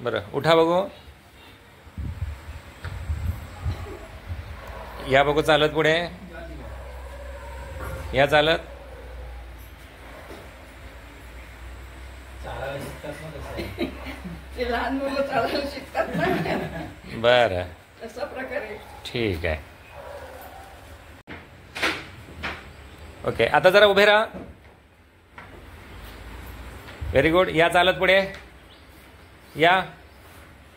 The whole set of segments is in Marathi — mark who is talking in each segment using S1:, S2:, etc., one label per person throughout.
S1: बरं, उठा बघू. या बघू चालत पुढे. या चालत.
S2: लहान मुलं चालायला शिकतात ना.
S1: बरं,
S2: तसा प्रकारे.
S1: ठीक आहे. ओके, आता जरा उभे राहा. Very good. या चालत पुढे. या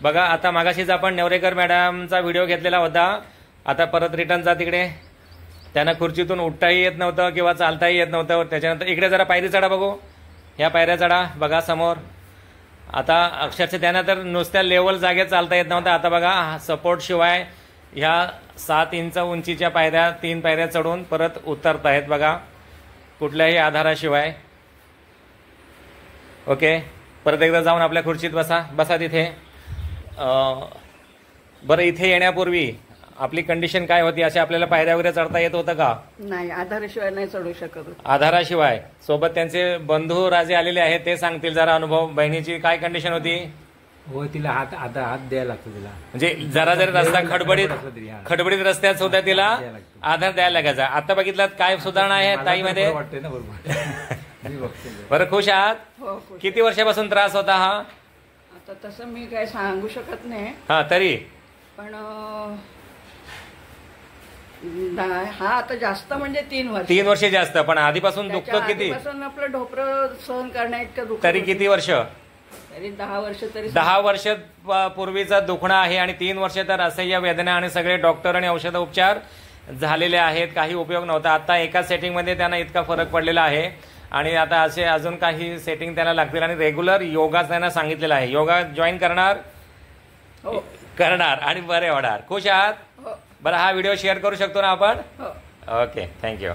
S1: बघा, आता मागाशीच आपण नेवरेकर मॅडमचा व्हिडिओ घेतलेला होता. आता परत रिटर्न जा तिकडे. त्यांना खुर्चीतून उठताही येत नव्हतं किंवा चालताही येत नव्हतं. त्याच्यानंतर इकडे जरा पायरी चढा बघू. ह्या पायऱ्या चढा बघा समोर. आता अक्षरशः त्यांना तर नुसत्या लेवल जागेत चालता येत नव्हतं. आता बघा, सपोर्ट शिवाय ह्या 7 इंच उंचीच्या पायऱ्या 3 पायऱ्या चढून परत उतरत आहेत बघा, कुठल्याही आधाराशिवाय. ओके, परत एकदा जाऊन आपल्या खुर्चीत बसा तिथे. बरं, इथे येण्यापूर्वी आपली कंडिशन काय होती? अशा आपल्याला पायऱ्या वगैरे चढता येत होतं का?
S2: नाही, आधाराशिवाय नाही चढू शकत.
S1: आधाराशिवाय. सोबत त्यांचे बंधू राजे आलेले आहेत, ते सांगतील जरा अनुभव. बहिणीची काय कंडिशन होती?
S3: हो, तिला हात द्यायला लागतो तिला.
S1: म्हणजे जरा जरी रस्ता खडबडीत रस्त्यात सुद्धा तिला आधार द्यायला लागायचा. आता बघितलात काय सुधारणा आहे ताईमध्ये?
S3: वाटतंय ना बरोबर.
S1: बरं, खुश आहात?
S2: हो, खुश.
S1: किती वर्षापासून त्रास होता हा?
S2: आता तसं मी काय सांगू शकत नाही,
S1: हा, तरी
S2: पण हा आता जास्त म्हणजे 3 वर्ष.
S1: 3 वर्ष जास्त. पण आधीपासून दुःख किती?
S2: आधीपासून आपलं ढोपरं सहन करण्या इतकं दुःख.
S1: तरी किती वर्ष?
S2: तरी 10 वर्ष. तरी
S1: 10 वर्ष पूर्वीचा दुखणं आहे आणि 3 वर्ष तर असह्य वेदना आणि सगळे डॉक्टर आणि औषध उपचार झालेले आहेत, काही उपयोग नव्हता. आता एका सेटिंगमध्ये त्यांना इतका फरक पडलेला आहे आणि आता असे अजून काही सेटिंग त्यांना लागतील आणि रेग्युलर योगा त्यांना सांगितलेला आहे. योगा जॉईन करणार?
S2: हो,
S1: करणार आणि बरे होणार. खुश आहात?
S2: हो,
S1: बरं, हा व्हिडिओ शेअर करू शकतो ना आपण?
S2: हो.
S1: Okay, thank you.